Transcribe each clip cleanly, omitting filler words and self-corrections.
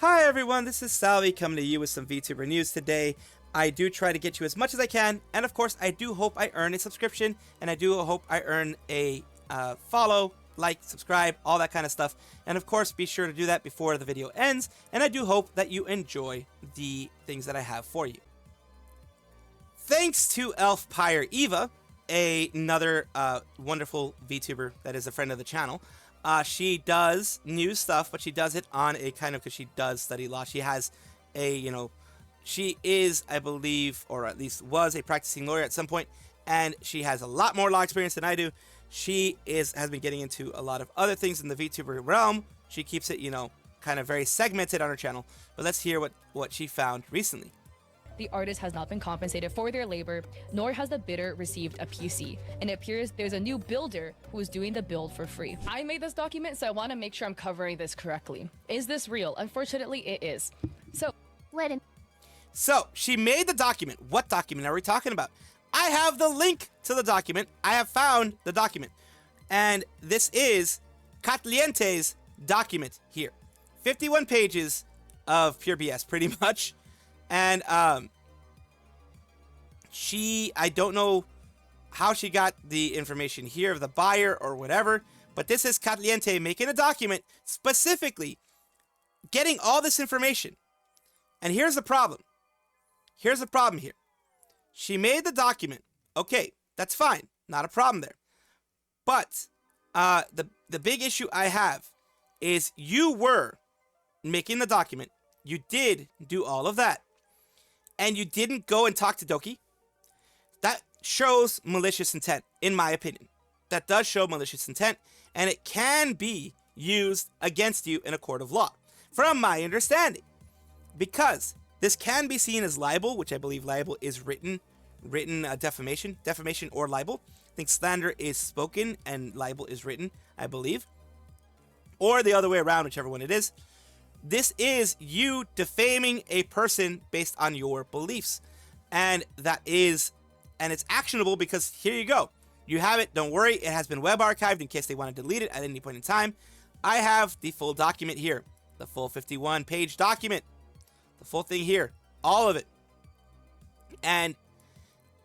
Hi everyone, this is Salvi coming to you with some VTuber news today. I do try to get you as much as I can, and of course I do hope I earn a subscription, and I do hope I earn a follow, like, subscribe, all that kind of stuff. And of course be sure to do that before the video ends, and I do hope that you enjoy the things that I have for you. Thanks to Elf Pyre Eva, another wonderful VTuber that is a friend of the channel. She does news stuff, but she does it on a kind of, because she does study law. She has a, she is, I believe, or at least was a practicing lawyer at some point, and she has a lot more law experience than I do. She has been getting into a lot of other things in the VTuber realm. She keeps it, kind of very segmented on her channel. But let's hear what she found recently. The artist has not been compensated for their labor, nor has the bidder received a PC. And it appears there's a new builder who is doing the build for free. I made this document, so I want to make sure I'm covering this correctly. Is this real? Unfortunately, it is. So she made the document. What document are we talking about? I have the link to the document. I have found the document. And this is Katliente's document here. 51 pages of pure BS, pretty much. And I don't know how she got the information here of the buyer or whatever, but this is Katliente making a document specifically getting all this information. And here's the problem. Here's the problem here. She made the document. Okay, that's fine. Not a problem there. But the big issue I have is you were making the document. You did do all of that. And you didn't go and talk to Doki. That shows malicious intent, in my opinion. That does show malicious intent, and it can be used against you in a court of law, from my understanding. Because this can be seen as libel, which I believe libel is written defamation or libel. I think slander is spoken and libel is written, I believe. Or the other way around, whichever one it is. This is you defaming a person based on your beliefs. And it's actionable because here you go. You have it. Don't worry. It has been web archived in case they want to delete it at any point in time. I have the full document here. The full 51-page document. The full thing here. All of it. And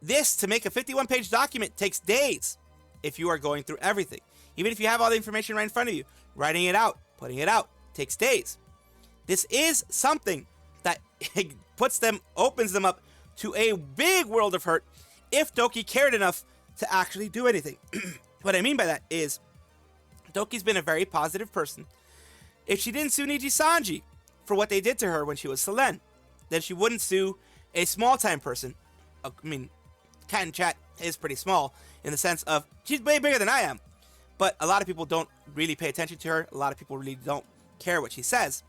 this, to make a 51-page document, takes days if you are going through everything. Even if you have all the information right in front of you. Writing it out, putting it out, takes days. This is something that opens them up to a big world of hurt if Doki cared enough to actually do anything. What I mean by that is, Doki's been a very positive person. If she didn't sue Niji Sanji for what they did to her when she was Selen, then she wouldn't sue a small-time person. I mean, Cat and Chat is pretty small in the sense of she's way bigger than I am. But a lot of people don't really pay attention to her. A lot of people really don't care what she says.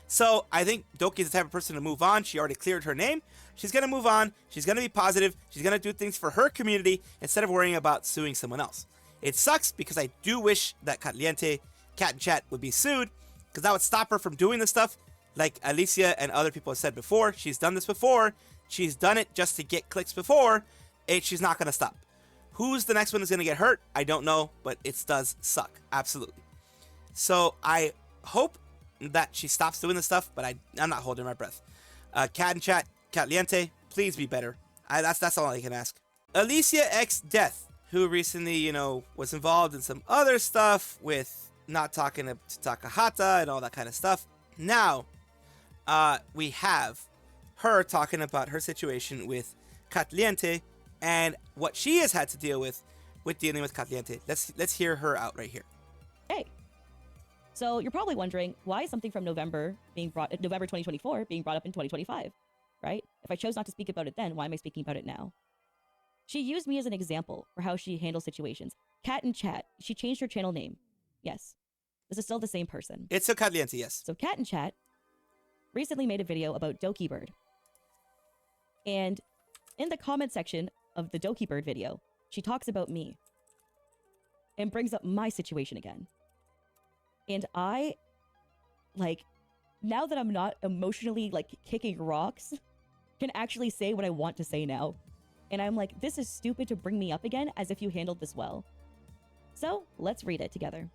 So I think Doki is the type of person to move on. She already cleared her name. She's going to move on. She's going to be positive. She's going to do things for her community instead of worrying about suing someone else. It sucks because I do wish that Katliente, Cat and Chat would be sued because that would stop her from doing this stuff. Like Alicia and other people have said before, she's done this before. She's done it just to get clicks before. She's not going to stop. Who's the next one that's going to get hurt? I don't know, but it does suck. Absolutely. So I hope that she stops doing this stuff, but I'm not holding my breath. Cat and Chat, Katliente, please be better. That's all I can ask. Alicia X Death, who recently, was involved in some other stuff with not talking to Takahata and all that kind of stuff. Now, we have her talking about her situation with Katliente and what she has had to deal with dealing with Katliente. Let's hear her out right here. Hey. So you're probably wondering, why is something from November 2024 being brought up in 2025, right? If I chose not to speak about it then, why am I speaking about it now? She used me as an example for how she handles situations. Cat and Chat, she changed her channel name. Yes, this is still the same person. It's a Katliente, yes. So Cat and Chat recently made a video about Doki Bird. And in the comment section of the Doki Bird video, she talks about me and brings up my situation again. And I, now that I'm not emotionally, kicking rocks, can actually say what I want to say now. And I'm like, this is stupid to bring me up again as if you handled this well. So, let's read it together.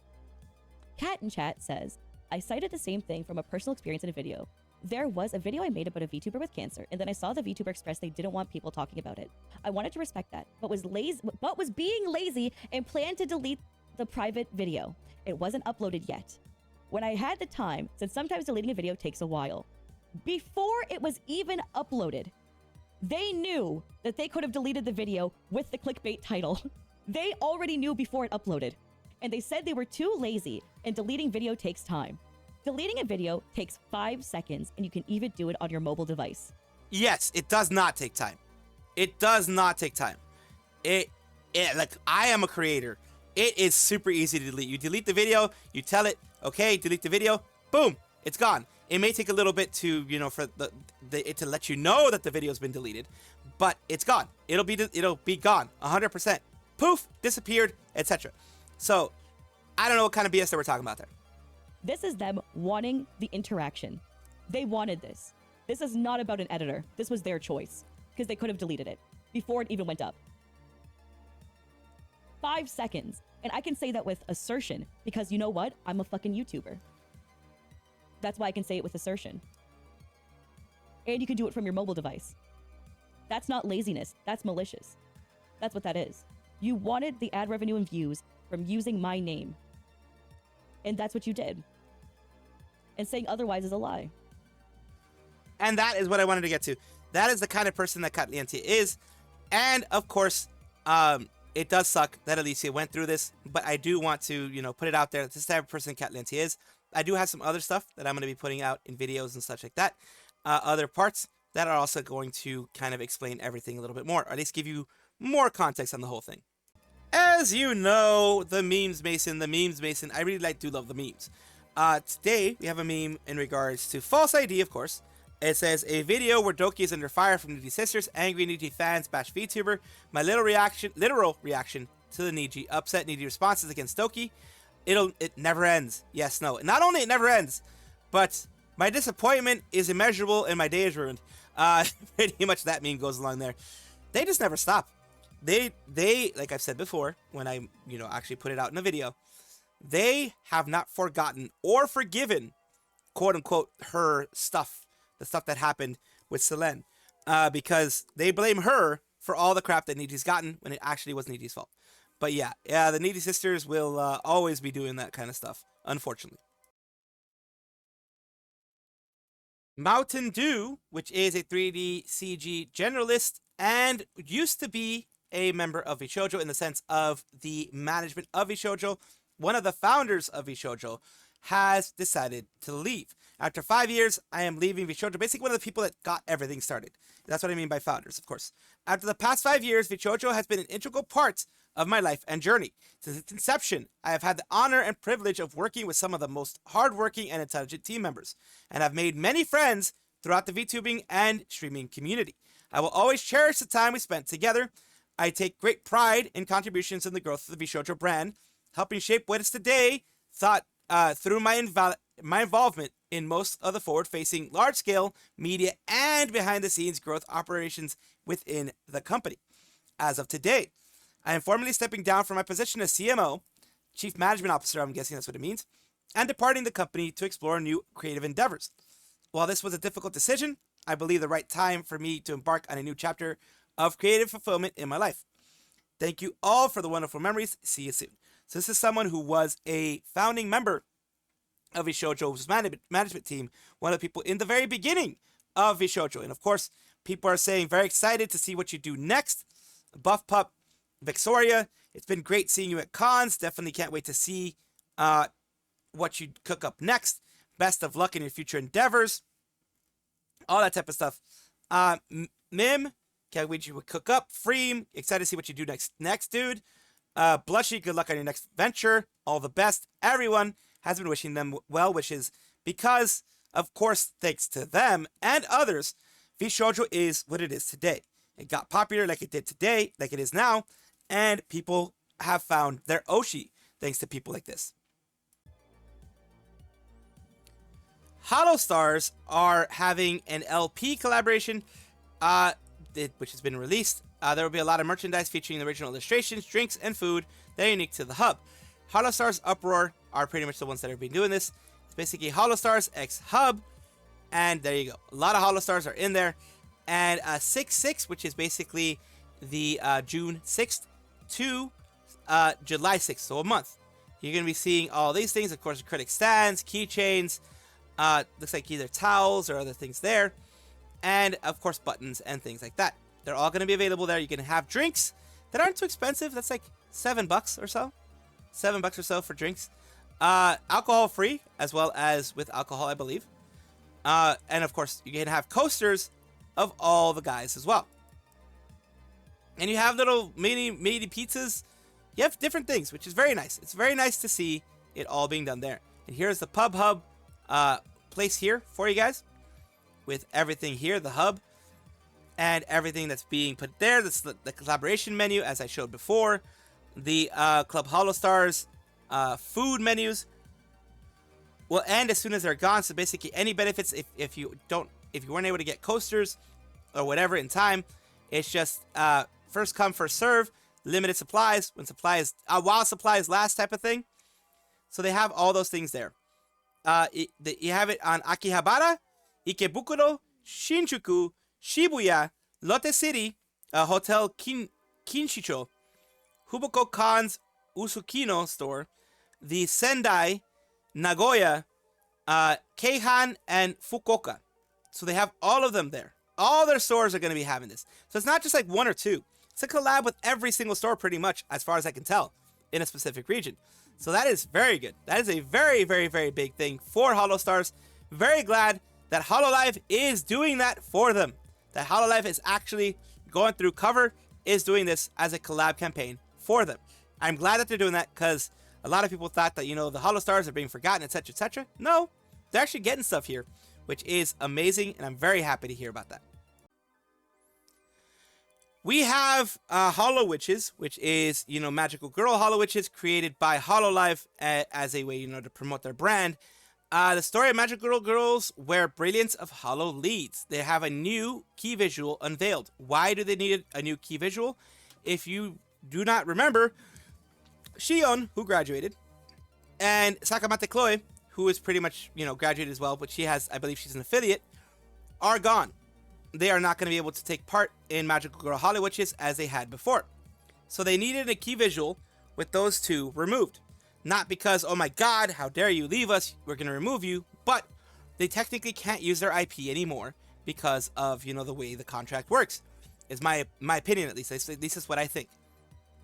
Cat in Chat says, I cited the same thing from a personal experience in a video. There was a video I made about a VTuber with cancer, and then I saw the VTuber express they didn't want people talking about it. I wanted to respect that, but was being lazy and planned to delete the private video. It wasn't uploaded yet. When I had the time, since sometimes deleting a video takes a while, before it was even uploaded, they knew that they could have deleted the video with the clickbait title. They already knew before it uploaded. And they said they were too lazy, and deleting video takes time. Deleting a video takes 5 seconds, and you can even do it on your mobile device. Yes, it does not take time. It does not take time. Like, I am a creator. It is super easy to delete. You delete the video, you tell it, okay, delete the video, boom, it's gone. It may take a little bit to, you know, for it to let you know that the video's been deleted, but it's gone. It'll be gone, 100%. Poof, disappeared, etc. So, I don't know what kind of BS that we're talking about there. This is them wanting the interaction. They wanted this. This is not about an editor. This was their choice, because they could have deleted it before it even went up. 5 seconds. And I can say that with assertion, because you know what? I'm a fucking YouTuber. That's why I can say it with assertion. And you can do it from your mobile device. That's not laziness. That's malicious. That's what that is. You wanted the ad revenue and views from using my name. And that's what you did. And saying otherwise is a lie. And that is what I wanted to get to. That is the kind of person that Katliente is. And, of course, it does suck that Alicia went through this. But I do want to, you know, put it out there. This is the type of person Katliente is. I do have some other stuff that I'm going to be putting out in videos and such like that. Other parts that are also going to kind of explain everything a little bit more. Or at least give you more context on the whole thing. As you know, the memes mason, I really do love the memes. Today, we have a meme in regards to false ID, of course. It says, a video where Doki is under fire from Needy Sisters, angry Needy fans bash VTuber. My literal reaction to the Needy, upset Needy responses against Doki. It never ends. Yes, no. Not only it never ends, but my disappointment is immeasurable and my day is ruined. Pretty much that meme goes along there. They just never stop. They, like I've said before, when I, you know, actually put it out in a video, they have not forgotten or forgiven, quote unquote, her stuff, the stuff that happened with Selene, because they blame her for all the crap that Needy's gotten when it actually was Needy's fault. But yeah, the Needy Sisters will always be doing that kind of stuff, unfortunately. Mountain Dew, which is a 3D CG generalist and used to be a member of Vshojo in the sense of the management of Vshojo, one of the founders of Vshojo, has decided to leave. After 5 years, I am leaving Vshojo, basically one of the people that got everything started. That's what I mean by founders, of course. After the past 5 years, Vshojo has been an integral part of my life and journey. Since its inception, I have had the honor and privilege of working with some of the most hardworking and intelligent team members, and have made many friends throughout the VTubing and streaming community. I will always cherish the time we spent together. I take great pride in contributions in the growth of the Vshojo brand, helping shape what is today through my involvement in most of the forward-facing, large-scale media and behind-the-scenes growth operations within the company. As of today, I am formally stepping down from my position as CMO, Chief Management Officer, I'm guessing that's what it means, and departing the company to explore new creative endeavors. While this was a difficult decision, I believe the right time for me to embark on a new chapter of creative fulfillment in my life. Thank you all for the wonderful memories. See you soon. So this is someone who was a founding member of Vshojo's management team, one of the people in the very beginning of Vshojo. And of course, people are saying very excited to see what you do next. Buff Pup, Victoria, it's been great seeing you at cons. Definitely can't wait to see what you cook up next. Best of luck in your future endeavors. All that type of stuff. Mim, can't wait you would cook up. Freem, excited to see what you do next, dude. Blushy, good luck on your next venture. All the best. Everyone has been wishing them well wishes because, of course, thanks to them and others, Vshojo is what it is today. It got popular like it did today, like it is now, and people have found their Oshi thanks to people like this. Holostars are having an LP collaboration, which has been released. There will be a lot of merchandise featuring the original illustrations, drinks, and food that are unique to the hub. Holostars Uproar are pretty much the ones that have been doing this. It's basically Holostars X Hub. And there you go. A lot of Holostars are in there. And 6/6, which is basically the June 6th to July 6th, so a month. You're going to be seeing all these things. Of course, acrylic stands, keychains. Looks like either towels or other things there. And, of course, buttons and things like that. They're all going to be available there. You can have drinks that aren't too expensive. That's like $7 or so. $7 or so for drinks. Alcohol free, as well as with alcohol, I believe. And, of course, you can have coasters of all the guys as well. And you have little mini pizzas. You have different things, which is very nice. It's very nice to see it all being done there. And here's the pub hub place here for you guys. With everything here, the hub. And everything that's being put there. That's the collaboration menu, as I showed before. The Club Holostars food menus will end as soon as they're gone. So basically, any benefits if you weren't able to get coasters or whatever in time, it's just first come first serve, limited supplies when supplies while supplies last type of thing. So they have all those things there. You have it on Akihabara, Ikebukuro, Shinjuku, Shibuya, Lotte City, Hotel Kinshicho, Huboko Kan's Usukino store, the Sendai, Nagoya, Keihan, and Fukuoka. So they have all of them there. All their stores are going to be having this. So it's not just like one or two. It's a collab with every single store pretty much, as far as I can tell, in a specific region. So that is very good. That is a very, very, very big thing for Holostars. Very glad that Hololive is doing that for them. That Hololive is actually going through cover, is doing this as a collab campaign for them. I'm glad that they're doing that because a lot of people thought that, you know, the Holostars are being forgotten, etc., etc. No, they're actually getting stuff here, which is amazing, and I'm very happy to hear about that. We have Holowitches, which is, you know, magical girl Holowitches created by Hololive as a way, you know, to promote their brand. The story of magical girls where brilliance of Holo leads. They have a new key visual unveiled. Why do they need a new key visual? If you do not remember, Shion, who graduated, and Sakamate Chloe, who is pretty much, you know, graduated as well, but she has, I believe she's an affiliate, are gone. They are not going to be able to take part in Magical Girl Holowitches as they had before. So they needed a key visual with those two removed. Not because, oh my god, how dare you leave us, we're going to remove you, but they technically can't use their IP anymore because of, you know, the way the contract works. Is my opinion, at least. At least is what I think.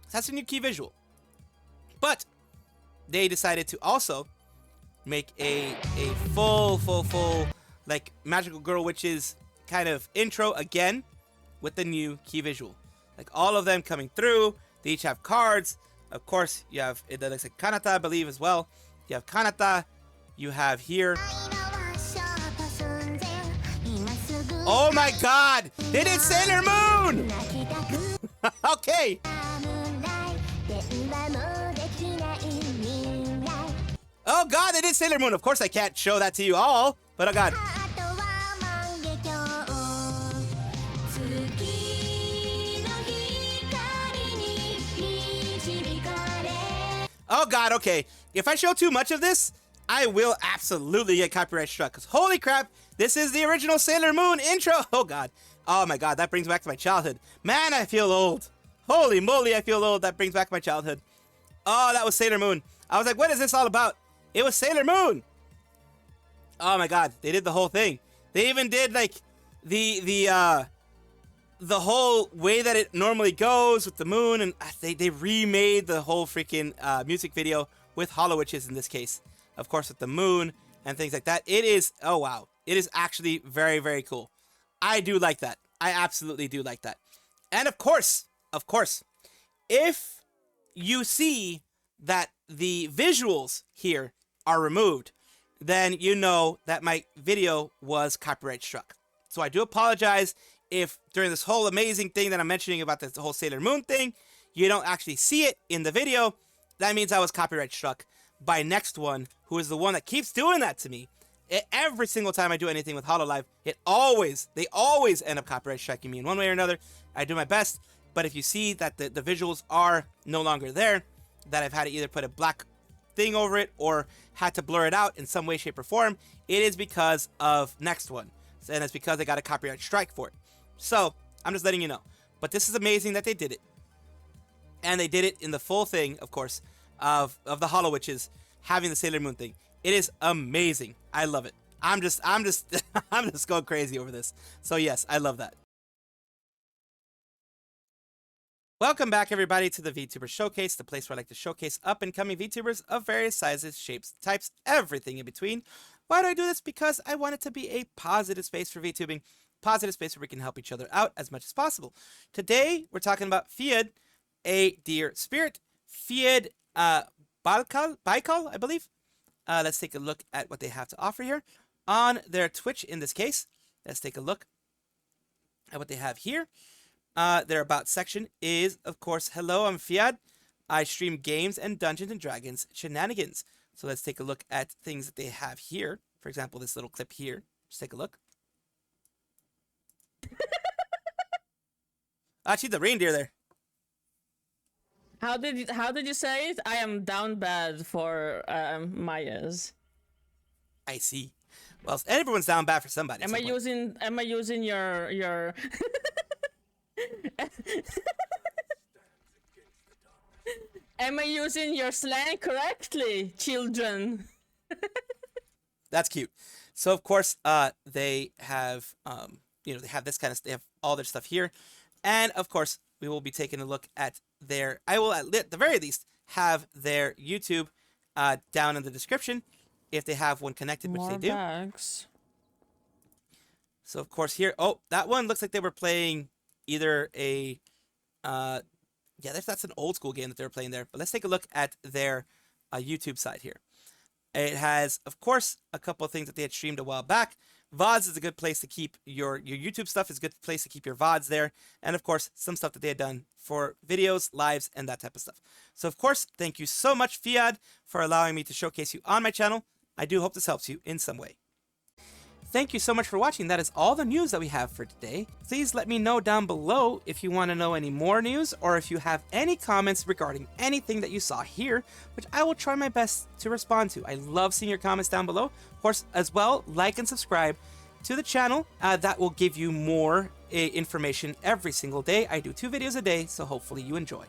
So that's a new key visual. But they decided to also make a full, like, Magical Girl Witches kind of intro again with the new key visual. Like, all of them coming through. They each have cards. Of course, you have, it looks like Kanata, I believe, as well. You have Kanata. You have here. Oh my god! They did Sailor Moon! Okay. Oh god, they did Sailor Moon. Of course, I can't show that to you all, but oh god. Oh god, okay. If I show too much of this, I will absolutely get copyright struck. Because holy crap, this is the original Sailor Moon intro. Oh god. Oh my god, that brings back to my childhood. Man, I feel old. Holy moly, I feel old. That brings back my childhood. Oh, that was Sailor Moon. I was like, what is this all about? It was Sailor Moon. Oh my god, they did the whole thing. They even did like the whole way that it normally goes with the moon, and they remade the whole freaking music video with Holowitches in this case. Of course, with the moon and things like that. It is, oh wow. It is actually very, very cool. I do like that. I absolutely do like that. And of course, if you see that the visuals here are removed, then you know that my video was copyright struck. So I do apologize if during this whole amazing thing that I'm mentioning about this whole Sailor Moon thing, you don't actually see it in the video. That means I was copyright struck by Next One, who is the one that keeps doing that to me. Every single time I do anything with Hololive, they always end up copyright striking me in one way or another. I do my best, but if you see that the visuals are no longer there, that I've had to either put a black thing over it or had to blur it out in some way, shape, or form, it is because of next one. And it's because they got a copyright strike for it. So, I'm just letting you know. But this is amazing that they did it. And they did it in the full thing, of course, of the Holowitches having the Sailor Moon thing. It is amazing. I love it. I'm just I'm just going crazy over this. So yes, I love that. Welcome back, everybody, to the Vtuber Showcase, the place where I like to showcase up-and-coming VTubers of various sizes, shapes, types, everything in between. Why do I do this? Because I want it to be a positive space for VTubing, positive space where we can help each other out as much as possible. Today, we're talking about Fiadh, a deer spirit. Fiadh Baikal, I believe. Let's take a look at what they have to offer here on their Twitch. In this case, let's take a look at what they have here. Their about section is, of course, hello, I'm Fiadh. I stream games and Dungeons and Dragons shenanigans. So let's take a look at things that they have here. For example, this little clip here. Just take a look. She's the reindeer there. How did you say it? I am down bad for Maya's. I see. Well, everyone's down bad for somebody. Am I using your Am I using your slang correctly, children? That's cute. So of course, they have they have this kind of, they have all their stuff here, and of course, we will be taking a look at their. I will at the very least have their YouTube down in the description if they have one connected, which More they do. bags. So of course here, oh, that one looks like they were playing either a, yeah, that's an old school game that they were playing there. But let's take a look at their YouTube side here. It has, of course, a couple of things that they had streamed a while back. VODs is a good place to keep your YouTube stuff. Is a good place to keep your VODs there. And of course, some stuff that they had done for videos, lives, and that type of stuff. So of course, thank you so much, Fiadh, for allowing me to showcase you on my channel. I do hope this helps you in some way. Thank you so much for watching. That is all the news that we have for today. Please let me know down below if you want to know any more news or if you have any comments regarding anything that you saw here, which I will try my best to respond to. I love seeing your comments down below. Of course, as well, like and subscribe to the channel. That will give you more information every single day. I do 2 videos a day, so hopefully you enjoy.